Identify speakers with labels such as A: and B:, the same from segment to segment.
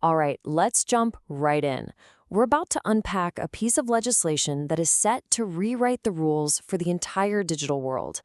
A: All right, let's jump right in. We're about to unpack a piece of legislation that is set to rewrite the rules for the entire digital world.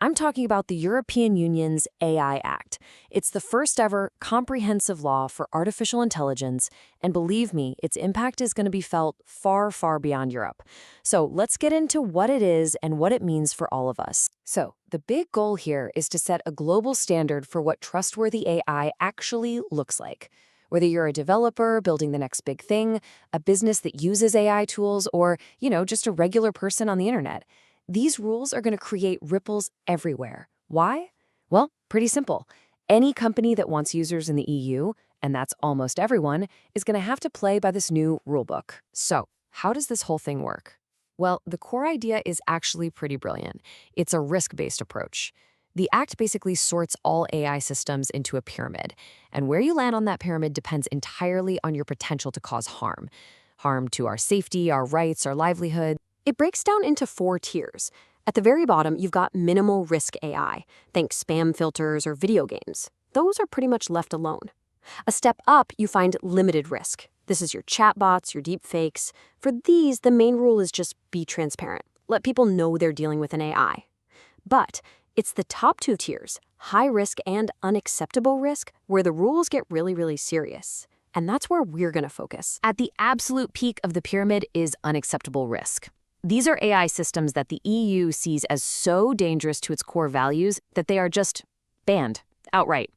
A: I'm talking about the European Union's AI Act. It's the first ever comprehensive law for artificial intelligence, and believe me, its impact is going to be felt far, far beyond Europe. So let's get into what it is and what it means for all of us. So, the big goal here is to set a global standard for what trustworthy AI actually looks like. Whether you're a developer building the next big thing, a business that uses AI tools, or, just a regular person on the internet, these rules are going to create ripples everywhere. Why? Well, pretty simple. Any company that wants users in the EU, and that's almost everyone, is going to have to play by this new rulebook. So, how does this whole thing work? Well, the core idea is actually pretty brilliant. It's a risk-based approach. The Act basically sorts all AI systems into a pyramid, and where you land on that pyramid depends entirely on your potential to cause harm. Harm to our safety, our rights, our livelihood. It breaks down into 4 tiers. At the very bottom, you've got minimal risk AI. Think spam filters or video games. Those are pretty much left alone. A step up, you find limited risk. This is your chatbots, your deepfakes. For these, the main rule is just be transparent. Let people know they're dealing with an AI. But it's the top 2 tiers, high risk and unacceptable risk, where the rules get really, really serious. And that's where we're going to focus. At the absolute peak of the pyramid is unacceptable risk. These are AI systems that the EU sees as so dangerous to its core values that they are just banned outright.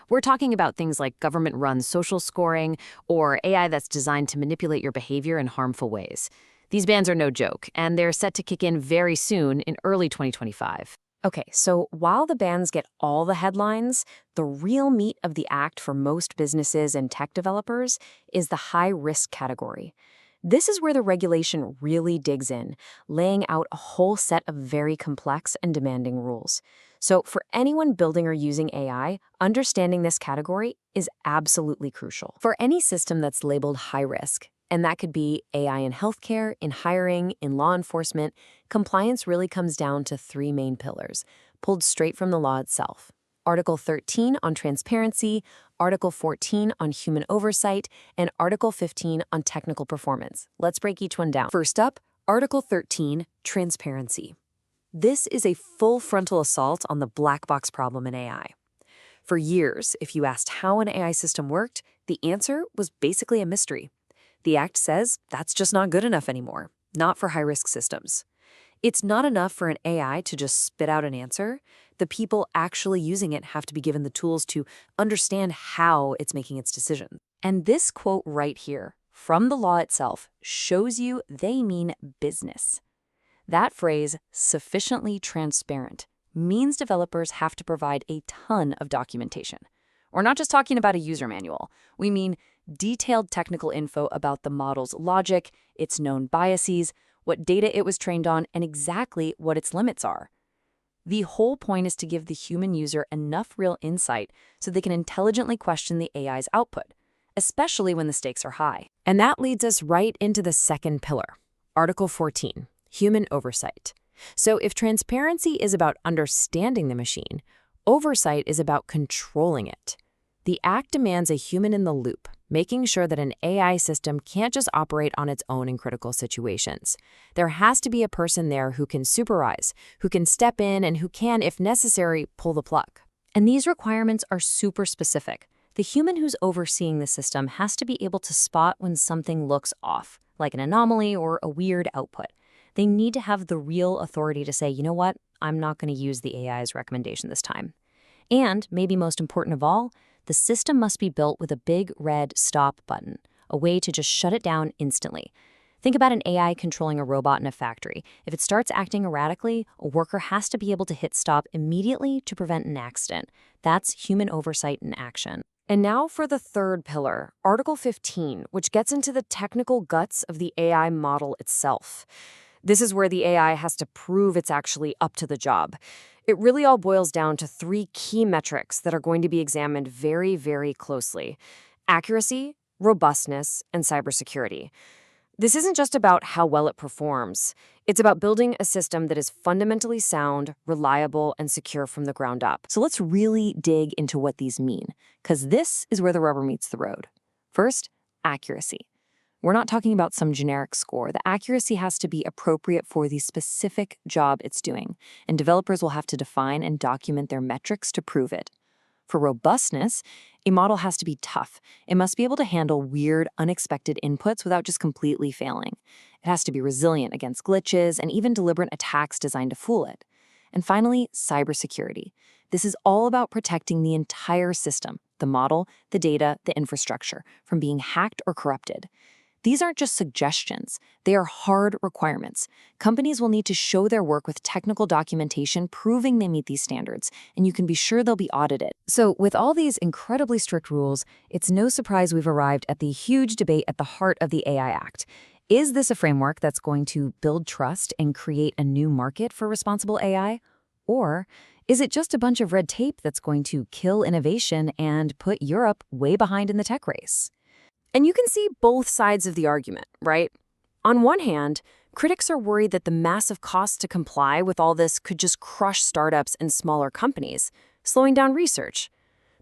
A: We're talking about things like government-run social scoring or AI that's designed to manipulate your behavior in harmful ways. These bans are no joke, and they're set to kick in very soon in early 2025. Okay, so while the bans get all the headlines, the real meat of the act for most businesses and tech developers is the high-risk category. This is where the regulation really digs in, laying out a whole set of very complex and demanding rules. So for anyone building or using AI, understanding this category is absolutely crucial. For any system that's labeled high risk, and that could be AI in healthcare, in hiring, in law enforcement, compliance really comes down to 3 main pillars, pulled straight from the law itself. Article 13 on transparency, Article 14 on human oversight, and Article 15 on technical performance. Let's break each one down. First up, Article 13, transparency. This is a full frontal assault on the black box problem in AI. For years, if you asked how an AI system worked, the answer was basically a mystery. The Act says that's just not good enough anymore, not for high-risk systems. It's not enough for an AI to just spit out an answer. The people actually using it have to be given the tools to understand how it's making its decisions. And this quote right here, from the law itself, shows you they mean business. That phrase, sufficiently transparent, means developers have to provide a ton of documentation. We're not just talking about a user manual. We mean detailed technical info about the model's logic, its known biases, what data it was trained on, and exactly what its limits are. The whole point is to give the human user enough real insight so they can intelligently question the AI's output, especially when the stakes are high. And that leads us right into the second pillar, Article 14, human oversight. So if transparency is about understanding the machine, oversight is about controlling it. The Act demands a human in the loop, making sure that an AI system can't just operate on its own in critical situations. There has to be a person there who can supervise, who can step in, and who can, if necessary, pull the plug. And these requirements are super specific. The human who's overseeing the system has to be able to spot when something looks off, like an anomaly or a weird output. They need to have the real authority to say, you know what, I'm not going to use the AI's recommendation this time. And, maybe most important of all, the system must be built with a big red stop button, a way to just shut it down instantly. Think about an AI controlling a robot in a factory. If it starts acting erratically, a worker has to be able to hit stop immediately to prevent an accident. That's human oversight in action. And now for the third pillar, Article 15, which gets into the technical guts of the AI model itself. This is where the AI has to prove it's actually up to the job. It really all boils down to 3 key metrics that are going to be examined very, very closely: accuracy, robustness, and cybersecurity. This isn't just about how well it performs. It's about building a system that is fundamentally sound, reliable, and secure from the ground up. So let's really dig into what these mean, because this is where the rubber meets the road. First, accuracy. We're not talking about some generic score. The accuracy has to be appropriate for the specific job it's doing, and developers will have to define and document their metrics to prove it. For robustness, a model has to be tough. It must be able to handle weird, unexpected inputs without just completely failing. It has to be resilient against glitches and even deliberate attacks designed to fool it. And finally, cybersecurity. This is all about protecting the entire system, the model, the data, the infrastructure, from being hacked or corrupted. These aren't just suggestions, they are hard requirements. Companies will need to show their work with technical documentation proving they meet these standards, and you can be sure they'll be audited. So, with all these incredibly strict rules, it's no surprise we've arrived at the huge debate at the heart of the AI Act. Is this a framework that's going to build trust and create a new market for responsible AI? Or is it just a bunch of red tape that's going to kill innovation and put Europe way behind in the tech race? And you can see both sides of the argument, right? On one hand, critics are worried that the massive costs to comply with all this could just crush startups and smaller companies, slowing down research.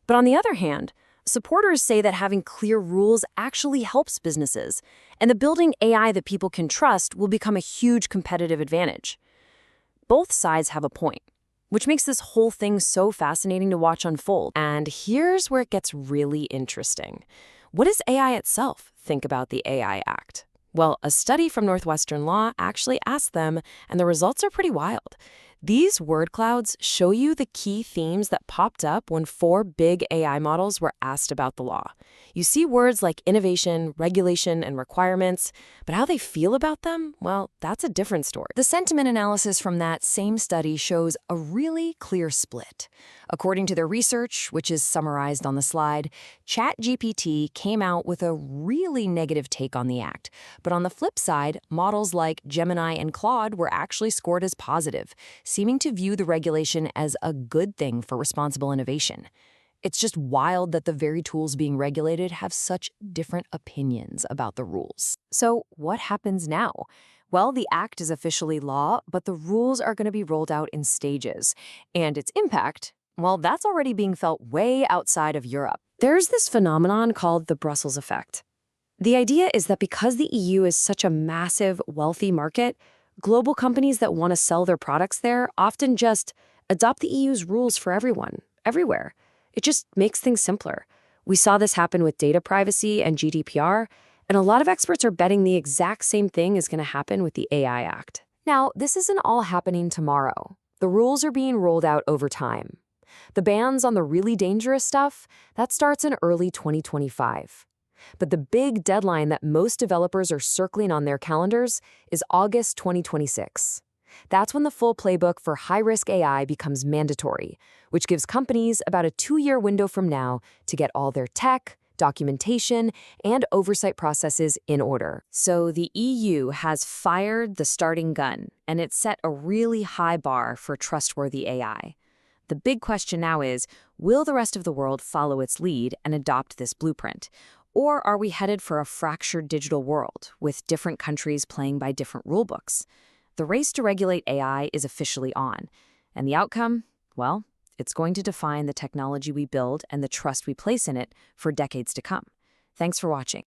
A: But on the other hand, supporters say that having clear rules actually helps businesses, and that building AI that people can trust will become a huge competitive advantage. Both sides have a point, which makes this whole thing so fascinating to watch unfold. And here's where it gets really interesting. What does AI itself think about the AI Act? Well, a study from Northwestern Law actually asked them, and the results are pretty wild. These word clouds show you the key themes that popped up when 4 big AI models were asked about the law. You see words like innovation, regulation, and requirements, but how they feel about them, well, that's a different story. The sentiment analysis from that same study shows a really clear split. According to their research, which is summarized on the slide, ChatGPT came out with a really negative take on the act. But on the flip side, models like Gemini and Claude were actually scored as positive, seeming to view the regulation as a good thing for responsible innovation. It's just wild that the very tools being regulated have such different opinions about the rules. So what happens now? Well, the act is officially law, but the rules are going to be rolled out in stages. And its impact, well, that's already being felt way outside of Europe. There's this phenomenon called the Brussels effect. The idea is that because the EU is such a massive, wealthy market, global companies that want to sell their products there often just adopt the EU's rules for everyone, everywhere. It just makes things simpler. We saw this happen with data privacy and GDPR, and a lot of experts are betting the exact same thing is going to happen with the AI Act. Now, this isn't all happening tomorrow. The rules are being rolled out over time. The bans on the really dangerous stuff, that starts in early 2025. But the big deadline that most developers are circling on their calendars is August 2026. That's when the full playbook for high-risk AI becomes mandatory, which gives companies about a 2-year window from now to get all their tech, documentation, and oversight processes in order. So the EU has fired the starting gun, and it's set a really high bar for trustworthy AI. The big question now is, will the rest of the world follow its lead and adopt this blueprint? Or are we headed for a fractured digital world, with different countries playing by different rulebooks? The race to regulate AI is officially on. And the outcome? Well, it's going to define the technology we build and the trust we place in it for decades to come. Thanks for watching.